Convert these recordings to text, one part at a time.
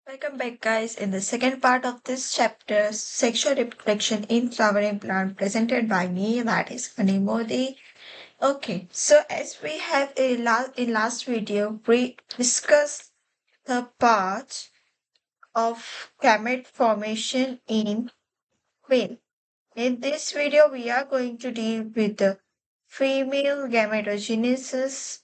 Welcome back, guys. In the second part of this chapter, sexual reproduction in flowering plant, presented by me, that is Honey Modi. Okay, so as we have in last video, we discussed the part of gamete formation in queen. In this video, we are going to deal with the female gametogenesis,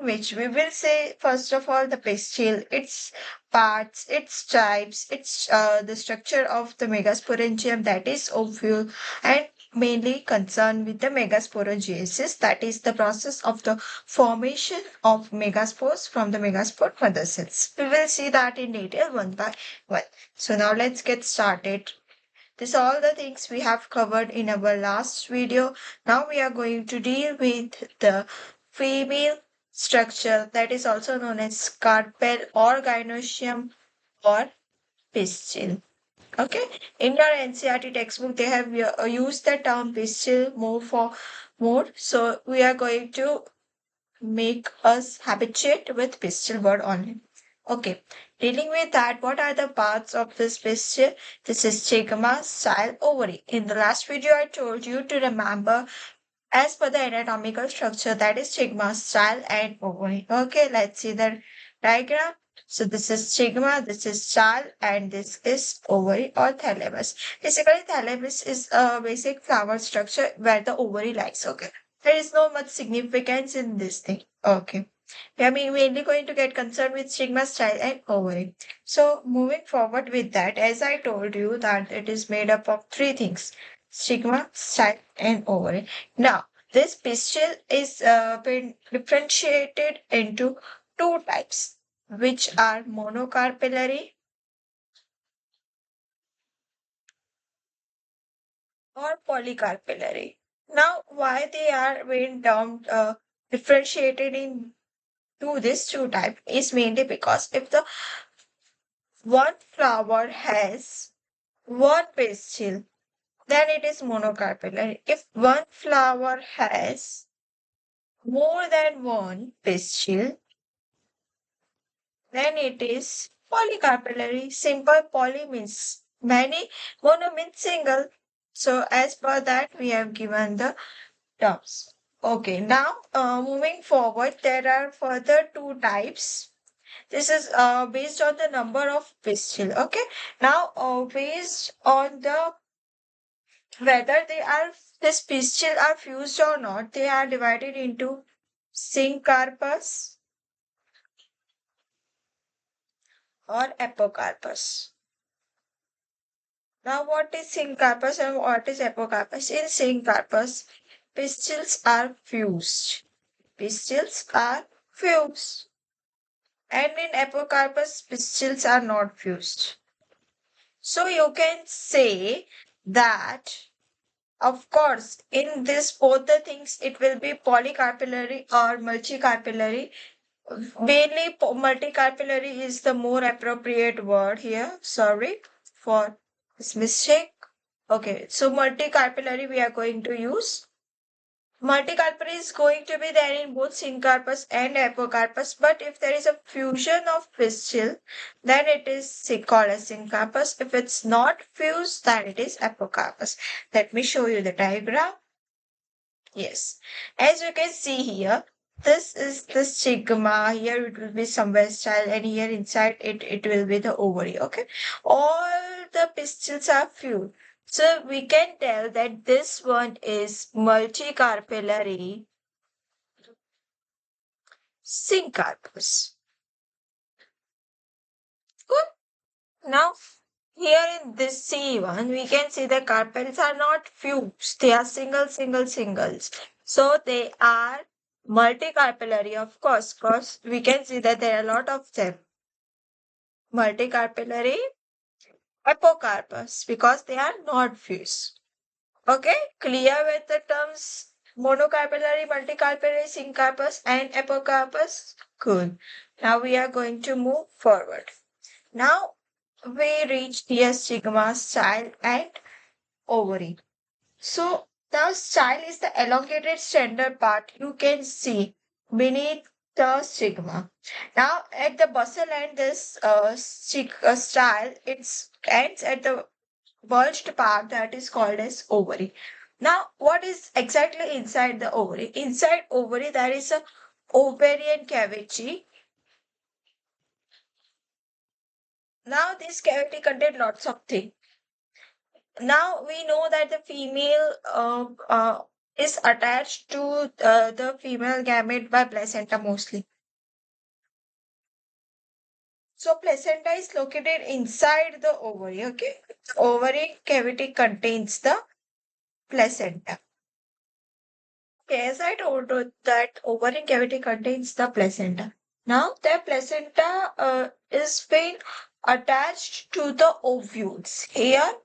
which we will say first of all the pistil, its parts, its types, its the structure of the megasporangium, that is ovule, and mainly concerned with the megasporogenesis, that is the process of the formation of megaspores from the megaspore mother cells. We will see that in detail one by one. So now let's get started. This all the things we have covered in our last video. Now we are going to deal with the female structure, that is also known as carpel or gynoecium or pistil. Okay, in your NCERT textbook, they have used the term pistil more. So we are going to make us habituate with pistil word only. Okay, dealing with that, what are the parts of this pistil? This is stigma, style, ovary. In the last video, I told you to remember as per the anatomical structure, that is stigma, style, and ovary. Okay, let's see the diagram. So this is stigma, this is style, and this is ovary or thalamus. Basically, thalamus is a basic flower structure where the ovary lies. Okay, there is no much significance in this thing. Okay. We are mainly going to get concerned with stigma, style, and ovary. So moving forward with that, as I told you that it is made up of three things: stigma, style, and ovary. Now, this pistil is been differentiated into two types, which are monocarpellary or polycarpellary. Now, why they are being termed differentiated in this two type is mainly because if the one flower has one pistil, then it is monocarpellary. If one flower has more than one pistil, then it is polycarpellary. Simple, poly means many, mono means single. So as per that, we have given the terms. Okay, now moving forward, there are further two types. This is based on the number of pistil. Okay, now based on the whether they are this pistil are fused or not, they are divided into syncarpus or apocarpus. Now, what is syncarpus and what is apocarpus? In syncarpus, pistils are fused. Pistils are fused. And in apocarpus, pistils are not fused. So you can say that, of course, in this both the things, it will be polycarpellary or multicarpellary. Mainly, multicarpellary is the more appropriate word here. Sorry for this mistake. Okay, so multicarpellary we are going to use. Multicarpellary is going to be there in both syncarpus and apocarpus, but if there is a fusion of pistil, then it is called as syncarpus. If it's not fused, then it is apocarpus. Let me show you the diagram. Yes, as you can see here, this is the stigma. Here it will be somewhere style, and here inside it will be the ovary. Okay, all the pistils are fused. So we can tell that this one is multicarpellary syncarpus. Good. Now here in this C1, we can see the carpels are not fused. They are singles. So they are multicarpellary, of course, because we can see that there are a lot of them. Multicarpellary apocarpus, because they are not fused. Okay, clear with the terms monocarpellary, multicarpellary, syncarpus, and apocarpus? Good. Now we are going to move forward. Now we reach the stigma, style, and ovary. So The style is the elongated standard part you can see beneath the stigma. Now, at the basal end, this style it ends at the bulged part that is called as ovary. Now, what is exactly inside the ovary? Inside ovary, there is a ovarian cavity. Now, this cavity contains lots of things. Now we know that the female is attached to the female gamete by placenta mostly. So placenta is located inside the ovary. Okay, the ovary cavity contains the placenta. Okay, as I told you that ovary cavity contains the placenta. Now the placenta is being attached to the ovules. Here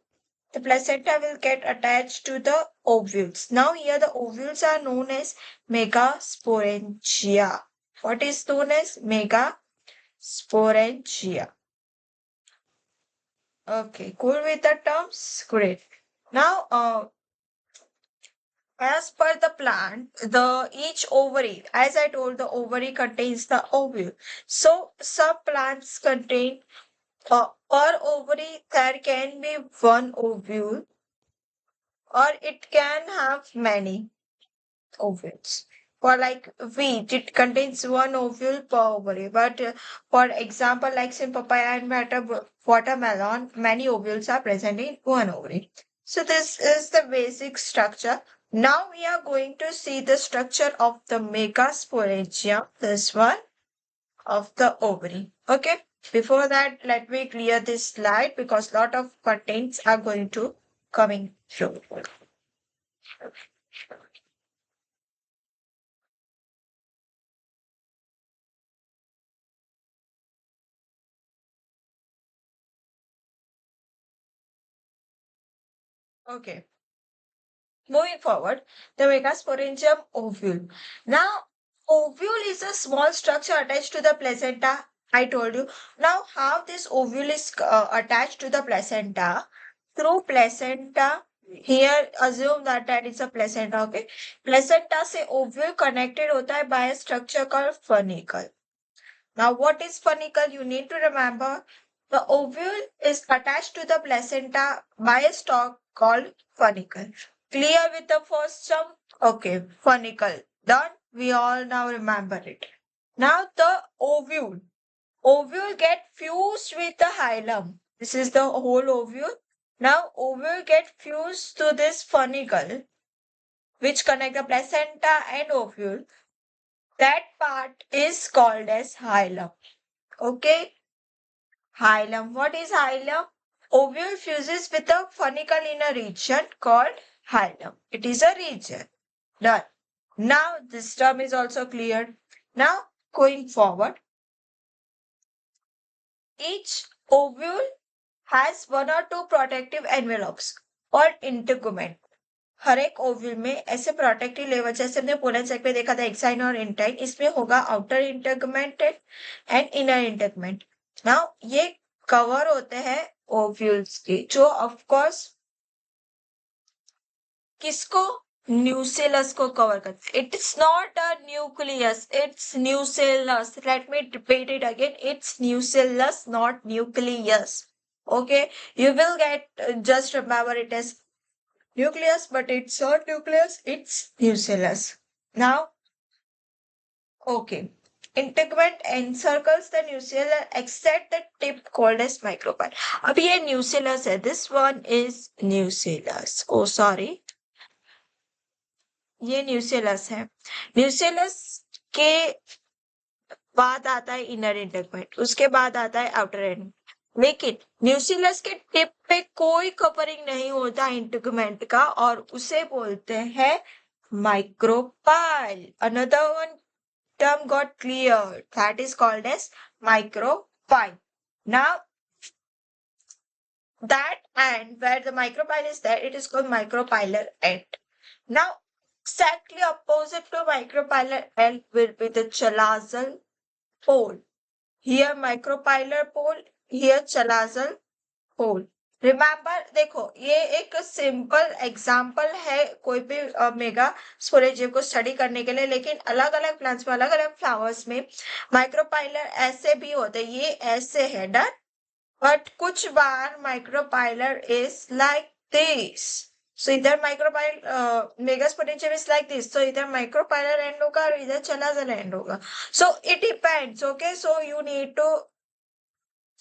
the placenta will get attached to the ovules. Now here the ovules are known as megasporangia. What is known as megasporangia? Okay, cool with the terms? Great. Now, as per the plant, the each ovary, as I told, the ovary contains the ovule. So some plants contain per ovary there can be one ovule or it can have many ovules. For like wheat, it contains one ovule per ovary. But for example, like in papaya and watermelon, many ovules are present in one ovary. So this is the basic structure. Now we are going to see the structure of the megasporangium, this one of the ovary. Okay. Before that, let me clear this slide because lot of contents are going to coming through. Okay. Moving forward, the megasporangium ovule. Now, ovule is a small structure attached to the placenta. I told you. Now, how this ovule is attached to the placenta? Through placenta. Here, assume that is a placenta. Okay. Placenta से ovule connected होता है by a structure called funicle. Now, what is funicle? You need to remember the ovule is attached to the placenta by a stalk called funicle. Clear with the first term? Okay, funicle. Done. We all now remember it. Now the ovule. Ovule get fused with the hilum. This is the whole ovule. Now ovule get fused to this funicle which connect the placenta and ovule. That part is called as hilum. Okay. Hilum. What is hilum? Ovule fuses with a funicle in a region called hilum. It is a region. Done. Now this term is also cleared. Now going forward, each ovule has one or two protective envelopes or integument. हर एक ovule में ऐसे protective level जैसे हमने pollen सेक में देखा था exine और intine इसमें होगा आउटर इंटरगमेंटेड एंड इनर इंटरगमेंट नाउ ये कवर होते हैं ओव्यूल्स के जो ऑफ कोर्स किसको न्यूसेलस को कवर करते हैं it's not a nucleus it's nucellus let me repeat it again it's nucellus not nucleus okay you will get just remember it as nucleus, but it's not nucleus, it's nucellus. Now, okay. Integument encircles the nucellus except the tip called as micropyle. अब ये nucellus है. This one is nucellus. Oh, sorry. ये nucellus है. Nucellus के बाद आता है inner इंटरगमेंट उसके बाद आता है आउटर एंड लेकिन न्यूसिलस के टिप पे कोई कवरिंग नहीं होता इंटरगमेंट का और उसे बोलते हैं micropyle another one term got cleared that is called as micropyle now that end where the micropyle is there it is called micropylar end now exactly opposite to micropylar end will be the chalazal pole. Here micropylar pole, here chalazal pole. Remember, देखो ये एक simple example है कोई भी mega स्पोरेजियम को study करने के लिए, लेकिन अलग अलग प्लांट्स में, अलग अलग फ्लावर्स में माइक्रोपाइलर ऐसे भी होते हैं, ये ऐसे है डन, बट कुछ बार micropylar is like this, so इधर micropyle megasporangium is like this, so इधर माइक्रोपाइलर एंड होगा और इधर चलाजल एंड होगा, so it depends, okay, so you need to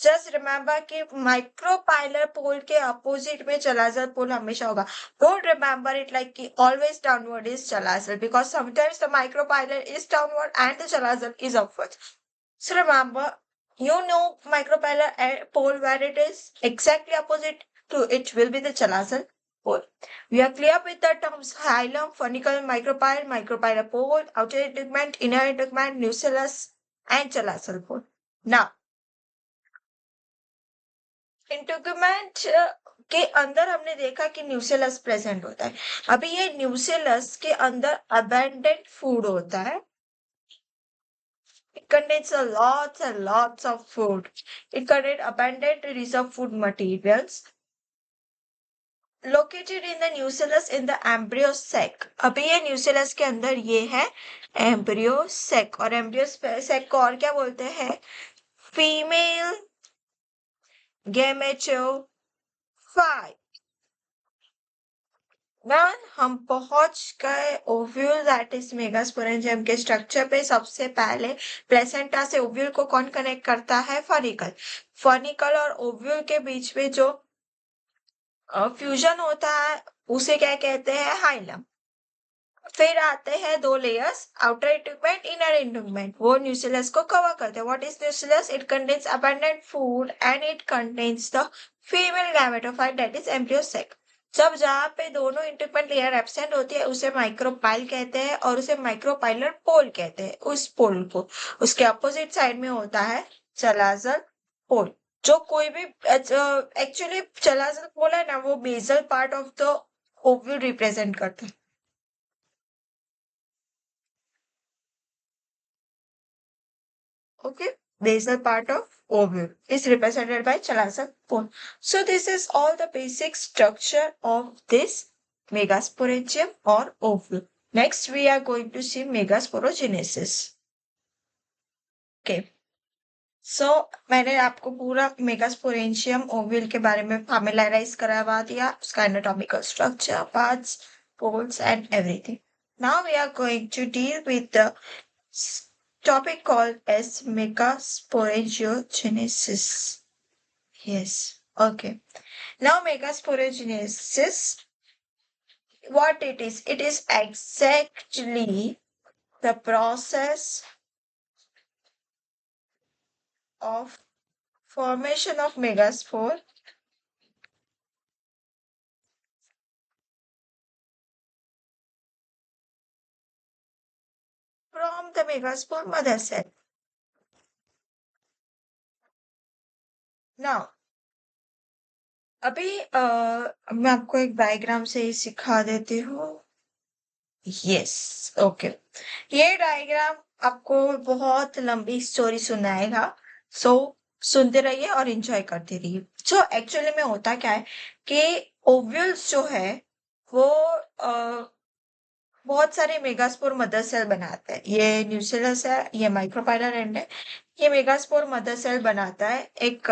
just remember कि माइक्रोपाइलर पोल के अपोजिट में चलाजल पोल हमेशा होगा. डोंट रिमेम्बर इट लाइक कि always downward is chalazal, because sometimes the micropylar is downward and the chalazal is upward. So remember, you know micropylar pole where it is exactly opposite to it will be the chalazal pole. We are clear with the terms hilum, funicle, micropyle, micropylar pole, outer integument, inner integument, nucellus, and chalazal pole. Now, integument के अंदर हमने देखा कि nucellus present होता है. अभी ये nucellus के अंदर अबेंडेंट फूड होता है. It contains a lots and lots of food. It contains abundant reserve food materials located in the nucellus in the embryo sac. अभी ये nucellus के अंदर ये है embryo sac, और embryo sac को और क्या बोलते हैं? Female gametophyte. मैन हम पहुंच गए ओव्यूल दैट इज मेगास्पोरेंजियम के स्ट्रक्चर पे. सबसे पहले प्लेसेंटा से ओव्यूल को कौन कनेक्ट करता है? फॉनिकल. फॉनिकल और ओव्यूल के बीच में जो फ्यूजन होता है उसे क्या कहते हैं? हाइलम. फिर आते हैं दो layers, outer integument, inner integument. वो न्यूसेलस को कवर करते हैं. What is nucellus? It contains abundant food and it contains the female gametophyte that is embryo sac. जब जहां पे दोनों इंटेगुमेंट लेयर एब्सेंट होती है उसे माइक्रोपाइल कहते हैं और उसे माइक्रोपाइलर पोल कहते हैं. उस पोल को उसके अपोजिट साइड में होता है चलाजल पोल. जो कोई भी एक्चुअली चलाजल पोल है ना, वो basal part of the ovule represent करता है. Okay, basal part of ovule is represented by chalaza pole. So this is all the basic structure of this megasporangium or ovule. Next, we are going to see megasporogenesis. Okay. So मैंने आपको पूरा मेगास्पोरेंशियम ovule के बारे में familiarise करवा दिया, उसका anatomical structure, parts, poles and everything. Now we are going to deal with the topic called as megasporangiogenesis. Yes, okay. Now megasporangiogenesis, what it is? It is exactly the process of formation of megaspore from the megaspore mother cell. Now, अभी मैं आपको एक diagram से ही सिखा देती हूँ. Yes, okay. ये diagram आपको बहुत लंबी स्टोरी सुनाएगा, सो सुनते रहिए और एंजॉय करते रहिए. सो एक्चुअली में होता क्या है कि ओव्यूल्स जो है वो बहुत सारे मेगास्पोर मदर सेल बनाते हैं. ये न्यूसेलस है, ये माइक्रोपाइलर एंड है. ये मेगास्पोर मदर सेल बनाता है एक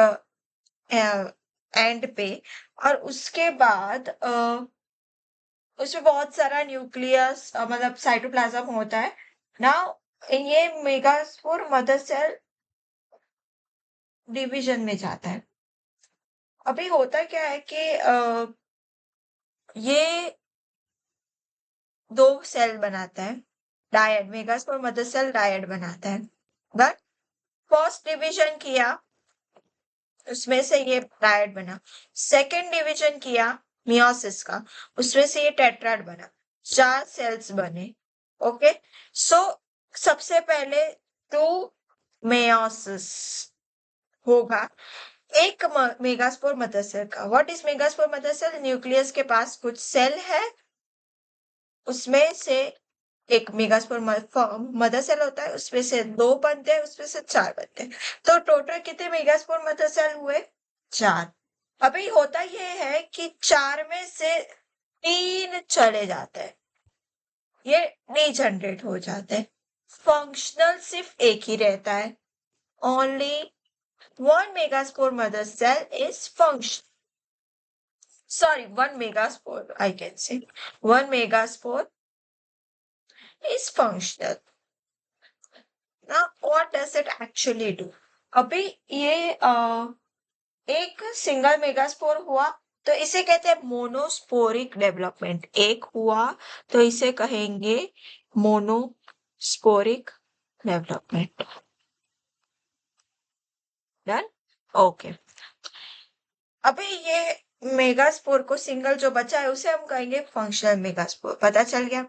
एंड पे, और उसके बाद उसमें बहुत सारा न्यूक्लियस मतलब साइटोप्लाज्म होता है ना. ये मेगास्पोर मदर सेल डिवीजन में जाता है. अभी होता क्या है कि ये दो सेल बनाता है, dyad. Megaspore mother cell dyad बनाता है. बट फर्स्ट डिवीजन किया, उसमें से ये डायड बना. सेकंड डिवीजन किया मियोसिस का, उसमें से ये टेट्राड बना. 4 सेल्स बने. ओके, सो सबसे पहले टू मेयोसिस होगा एक मेगास्पोर मदर सेल का. What is megaspore mother cell? Nucleus के पास कुछ सेल है, उसमें से एक मेगास्पोर मदर सेल होता है, उसमें से 2 बनते हैं, उसमें से 4 बनते हैं. तो टोटल कितने मेगास्पोर मदर सेल हुए? 4. अभी होता ये है कि 4 में से 3 चले जाते हैं, ये डी जनरेट हो जाते हैं। फंक्शनल सिर्फ एक ही रहता है, only 1 megaspore mother cell is function, sorry, 1 megaspore, I can say 1 megaspore is functional. Now what does it actually do? अभी ये एक सिंगल मेगास्पोर हुआ तो इसे कहते हैं मोनोस्पोरिक डेवलपमेंट। एक हुआ तो इसे कहेंगे मोनोस्पोरिक डेवलपमेंट। Done, okay. अभी ये मेगास्पोर को सिंगल जो बचा है उसे हम कहेंगे फंक्शनल मेगास्पोर। पता चल गया?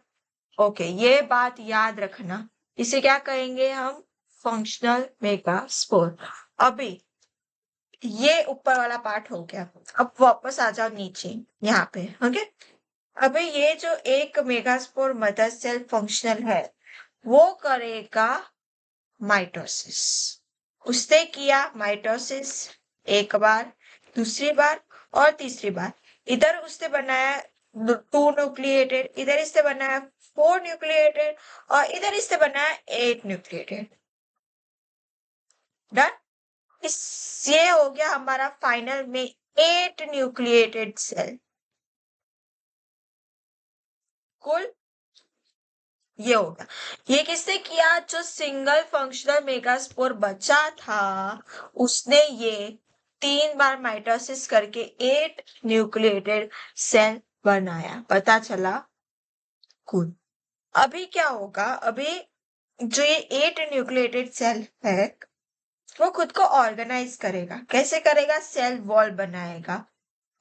ओके, ये बात याद रखना, इसे क्या कहेंगे हम? Functional megaspore. अभी ये ऊपर वाला पार्ट हो गया, अब वापस आ जाओ नीचे यहाँ पे। ओके, अभी ये जो एक मेगास्पोर मदर सेल फंक्शनल है वो करेगा माइटोसिस। उसने किया माइटोसिस एक बार, दूसरी बार और तीसरी बार। इधर उसने बनाया 2 न्यूक्लिएटेड, इधर इसने बनाया 4 न्यूक्लिएटेड और इधर इसने बनाया 8 न्यूक्लिएटेड। डन। इस ये हो गया हमारा फाइनल में 8 न्यूक्लिएटेड सेल। कुल ये होगा। ये किसने किया? जो सिंगल फंक्शनल मेगास्पोर बचा था उसने ये 3 बार माइटोसिस करके 8 न्यूक्लिएटेड सेल बनाया। पता चला? कुल अभी क्या होगा? अभी जो ये 8 न्यूक्लिएटेड सेल है वो खुद को ऑर्गेनाइज करेगा। कैसे करेगा? सेल वॉल बनाएगा,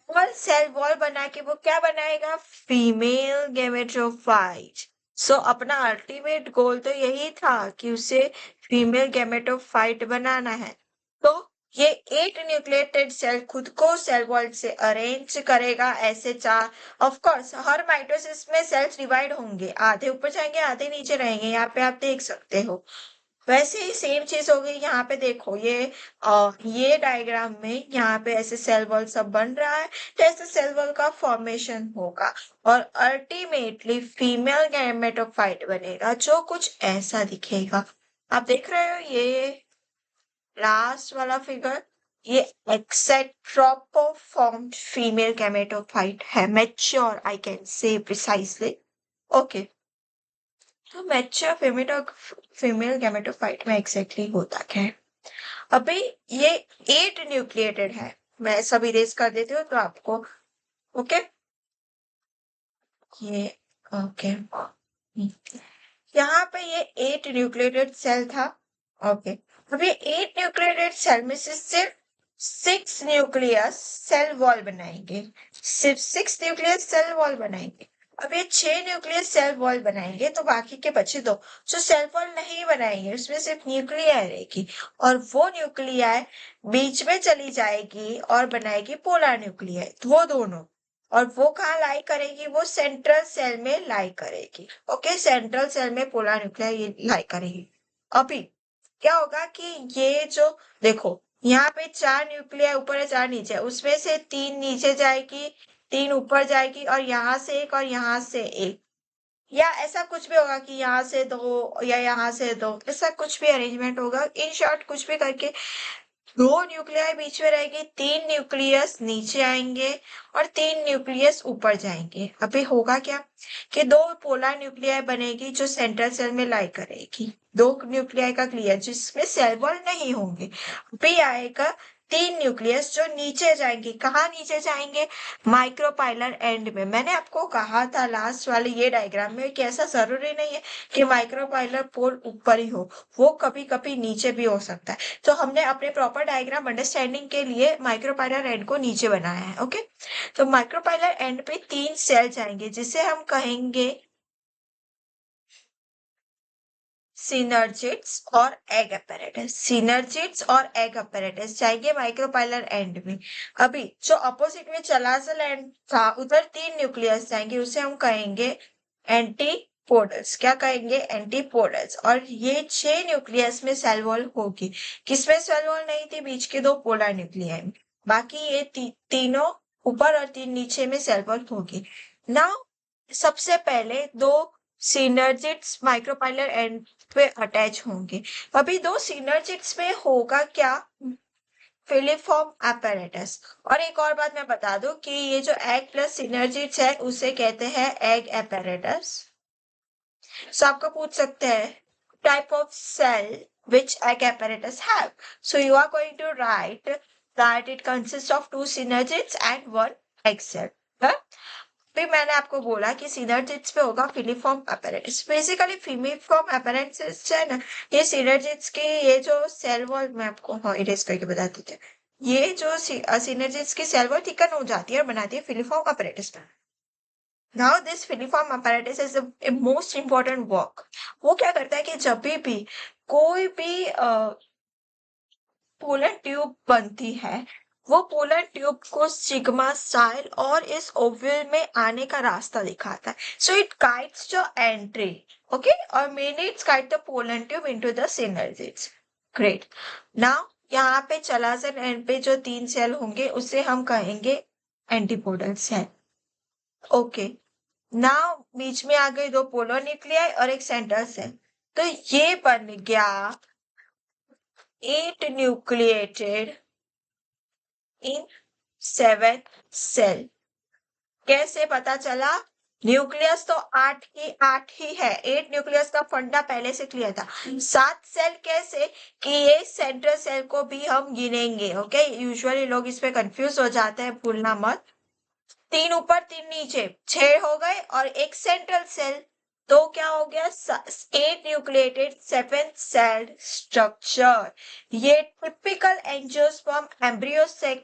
और सेल वॉल बना के वो क्या बनाएगा? Female gametophyte. सो अपना अल्टीमेट गोल तो यही था कि उसे फीमेल गैमेटोफाइट बनाना है। तो ये 8 न्यूक्लिएटेड सेल खुद को सेल वॉल से अरेंज करेगा ऐसे 4। ऑफ कोर्स हर माइटोसिस में सेल्स डिवाइड होंगे, आधे ऊपर जाएंगे आधे नीचे रहेंगे, यहाँ पे आप देख सकते हो। वैसे ही सेम चीज हो गई यहाँ पे। देखो ये डायग्राम में यहाँ पे ऐसे सेल वॉल सब बन रहा है, तो ऐसे सेल वॉल का फॉर्मेशन होगा और अल्टीमेटली फीमेल गैमेटोफाइट बनेगा जो कुछ ऐसा दिखेगा। आप देख रहे हो ये लास्ट वाला फिगर, ये एक्सेट्रोफॉर्म्ड फीमेल गैमेटोफाइट है, mature I can say precisely. Okay, तो मैच्योर फीमेल गैमेटोफाइट में एग्जैक्टली होता क्या है? अभी ये 8 न्यूक्लिएटेड है, मैं सब इरेज कर देती हूँ तो आपको। ओके, ये ओके, यहाँ पे ये 8 न्यूक्लिएटेड सेल था। ओके, अभी 8 न्यूक्लिएटेड सेल में से सिर्फ 6 न्यूक्लियस सेल वॉल बनाएंगे, सिर्फ 6 न्यूक्लियस सेल वॉल बनाएंगे। अब ये 6 न्यूक्लियस सेल वॉल बनाएंगे तो बाकी के बचे 2 जो सेल वॉल नहीं बनाएंगे, उसमें सिर्फ न्यूक्लियाई रहेगी और वो न्यूक्लियाई बीच में चली जाएगी और बनाएगी पोलर न्यूक्लियाई, वो दोनों। और वो कहाँ लाई करेगी? वो सेंट्रल सेल में लाई करेगी। ओके, सेंट्रल सेल में पोलर न्यूक्लियाई लाई करेगी। अभी क्या होगा कि ये जो देखो यहाँ पे 4 न्यूक्लियाई ऊपर है 4 नीचे है, उसमें से 3 नीचे जाएगी 3 ऊपर जाएगी और यहाँ से एक और यहाँ से एक, या ऐसा कुछ भी होगा कि यहाँ से 2 या यहाँ से 2, ऐसा कुछ भी अरेंजमेंट होगा। इन शॉर्ट कुछ भी करके 2 न्यूक्लियाई बीच में रहेगी, 3 न्यूक्लियस नीचे आएंगे और 3 न्यूक्लियस ऊपर जाएंगे। अभी होगा क्या कि 2 पोलर न्यूक्लियाई बनेगी जो सेंट्रल सेल में लाई करेगी। 2 न्यूक्लियाई का क्लियर जिसमें सेल वॉल नहीं होंगे। अभी आएगा 3 न्यूक्लियस जो नीचे जाएंगे। कहाँ नीचे जाएंगे? माइक्रोपाइलर एंड में। मैंने आपको कहा था लास्ट वाले ये डायग्राम में कि ऐसा जरूरी नहीं है कि माइक्रोपाइलर पोल ऊपर ही हो, वो कभी कभी नीचे भी हो सकता है। तो हमने अपने प्रॉपर डायग्राम अंडरस्टैंडिंग के लिए माइक्रोपाइलर एंड को नीचे बनाया है। ओके, तो माइक्रोपाइलर एंड पे 3 सेल जाएंगे जिसे हम कहेंगे सिनर्जिड्स और एग अपैरेटस। सिनर्जिड्स और एग अपैरेटस जाएंगे माइक्रोपाइलर एंड में। अभी जो अपोजिट में चलाजल एंड था उधर 3 न्यूक्लियस जाएंगे, उसे हम कहेंगे एंटीपोडल्स। क्या कहेंगे? एंटीपोडल्स। और ये 6 न्यूक्लियस में सेल वॉल होगी। किसमें सेल वॉल नहीं थी? बीच के 2 पोलर न्यूक्लियाई में। बाकी ये तीनों ऊपर और तीन नीचे में सेल वॉल होगी। नाउ सबसे पहले दो सिनर्जिड्स माइक्रोपाइलर एंड पे अटैच होंगे। अभी दो सिनर्जिड्स में होगा क्या, फिलिफॉर्म apparatus। और एक और बात मैं बता दूं कि ये जो एग प्लस सिनर्जिड्स है उसे कहते हैं एग apparatus। सो आपको पूछ सकते हैं type of cell which egg apparatus have. So you are going to write that it consists of two synergids and one egg cell. हाँ? फिर मैंने आपको बोला कि सिनर्जिड्स पे होगा filiform apparatus। Basically filiform apparatus है ना, ये सिनर्जिड्स के ये जो सेल वॉल, मैं आपको हाँ इरेज करके बता देते हैं। ये जो सिनर्जिड्स की सेल वॉल थिकन हो जाती है और बनाती है filiform apparatus। Now this filiform apparatus is a most important work. वो क्या करता है कि जब भी कोई भी पोलर ट्यूब बनती है, वो पोलर ट्यूब को सिग्मा साइल और इस ओव्यूल में आने का रास्ता दिखाता है। So it guides the entry, okay, और mainly it's guide the polar tube into the synergids. Great. Now यहाँ पे चलाजन एंड पे जो तीन सेल होंगे उसे हम कहेंगे एंटीपोडल सेल। ओके, नाउ बीच में आ गई दो पोलर न्यूक्लियाई और एक सेंट्रल सेल। तो ये बन गया 8 न्यूक्लिएटेड इन 7 सेल। कैसे पता चला? न्यूक्लियस तो 8 ही है, 8 न्यूक्लियस का फंडा पहले से क्लियर था। 7 सेल कैसे कि ये सेंट्रल सेल को भी हम गिनेंगे। ओके, यूजुअली लोग इस पे कंफ्यूज हो जाते हैं, भूलना मत। 3 ऊपर 3 नीचे 6 हो गए और एक सेंट्रल सेल, तो क्या हो गया 8 न्यूक्लिएटेड 7 सेल स्ट्रक्चर। ये टिपिकल एंजियोस्पर्म एम्ब्रियो से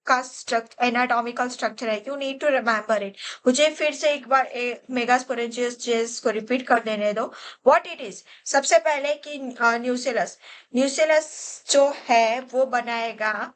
का स्ट्रक्चर, एनाटॉमिकल स्ट्रक्चर है। You need to remember it. मुझे फिर से एक बार मेगास्पोरेंजियस को रिपीट कर देने दो। What it is? सबसे पहले कि न्यूसिलस, न्यूसिलस जो है वो बनाएगा,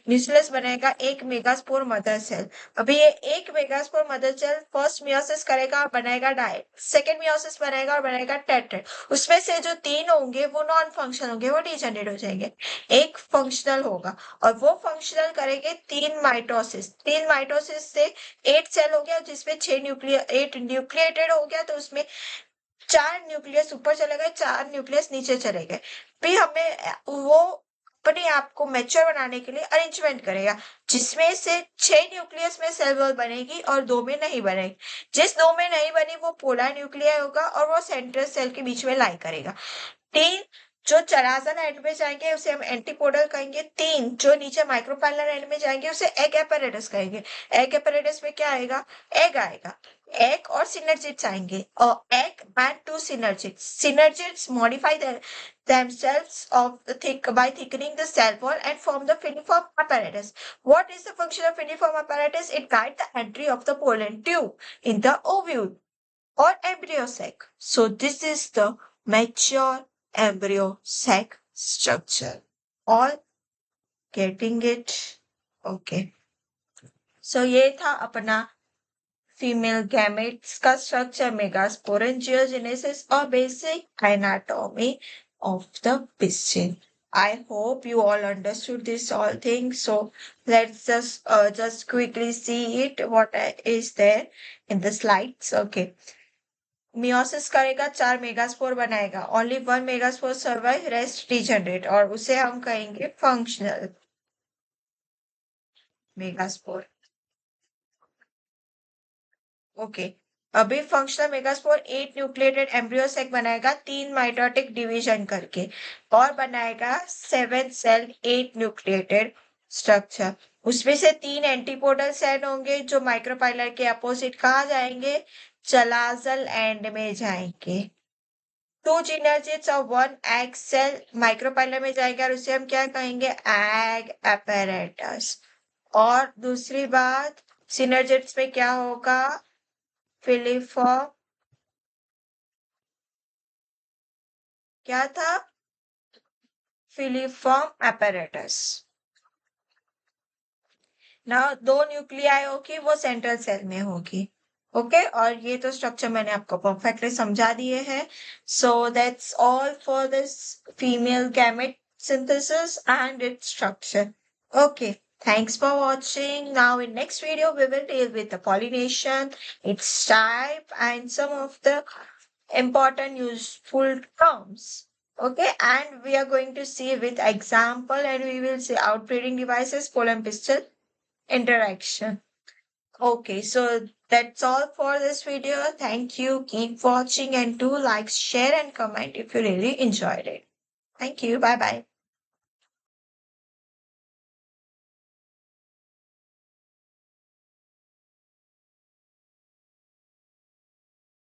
न्यूक्लियस बनाएगा एक मेगास्पोर मदर सेल। अभी ये एक megaspore mother cell first meiosis करेगा और बनाएगा डाई, सेकेंड मियोसिस बनाएगा और बनाएगा टेट्रेड। उसमें से जो 3 होंगे वो नॉन फंक्शनल होंगे, वो डिजेनरेट हो जाएंगे। एक फंक्शनल होगा और वो फंक्शनल करेंगे 3 माइटोसिस। 3 माइटोसिस से 8 सेल हो गया जिसमें 8 न्यूक्लिएटेड हो गया, तो उसमें 4 न्यूक्लियस ऊपर चले गए, 4 न्यूक्लियस नीचे चले गए। फिर हमें वो अपने आप को मैच्योर बनाने के लिए अरेंजमेंट करेगा, जिसमें से 6 न्यूक्लियस में सेल वॉल बनेगी और 2 में नहीं बनेगी। जिस 2 में नहीं बनी वो पोलर न्यूक्लियर होगा और वो सेंट्रल सेल के बीच में लाई करेगा। 3 जो चराजन एंड में जाएंगे उसे हम एंटीपोडल कहेंगे। 3 जो नीचे माइक्रोपाइलर एंड में जाएंगे उसे एग apparatus कहेंगे। एग apparatus में क्या आएगा? एग आएगा। एग और सिनर्जिड्स आएंगे और egg and 2 synergids. Synergids modify themselves by thickening the cell wall and form the filiform apparatus. What is the function of filiform apparatus? It guides the entry of the pollen tube in the ovule or embryo sac. So this is the mature embryo sac structure. All getting it? Okay. So ये था अपना female gametes का structure, मेगास्पोरेंजियोजेनेसिस और basic anatomy of the pistil. I hope you all understood this all things. So let's just quickly see it what is there in the slides. Okay. Meiosis करेगा, 4 megaspore बनाएगा, only 1 megaspore survive, rest degenerate, और उसे हम कहेंगे functional megaspore. Okay, अभी functional megaspore 8 nucleated embryo sac बनाएगा 3 mitotic division करके और बनाएगा 7 सेल 8 न्यूक्लिएटेड स्ट्रक्चर। उसमें से 3 एंटीपोडल सेल होंगे जो माइक्रोपाइलर के अपोजिट कहाँ जाएंगे? चलाजल एंड में जाएंगे। 2 synergids और 1 egg cell माइक्रोपाइलर में जाएगा और उसे हम क्या कहेंगे? Egg apparatus। और दूसरी बात, synergids में क्या होगा? फिलिफॉर्म, क्या था? Filiform apparatus। ना 2 न्यूक्लियाई होगी वो सेंट्रल सेल में होगी। ओके, और ये तो स्ट्रक्चर मैंने आपको परफेक्टली समझा दिए हैं। So that's all for this female gamete synthesis and its structure. Okay, Thanks for watching. Now in next video we will deal with the pollination, its type and some of the important useful terms. Okay, and we are going to see with example and we will see outbreeding devices, pollen pistil interaction. Okay, so that's all for this video. Thank you. Keep watching and do like, share and comment if you really enjoyed it. Thank you. Bye bye.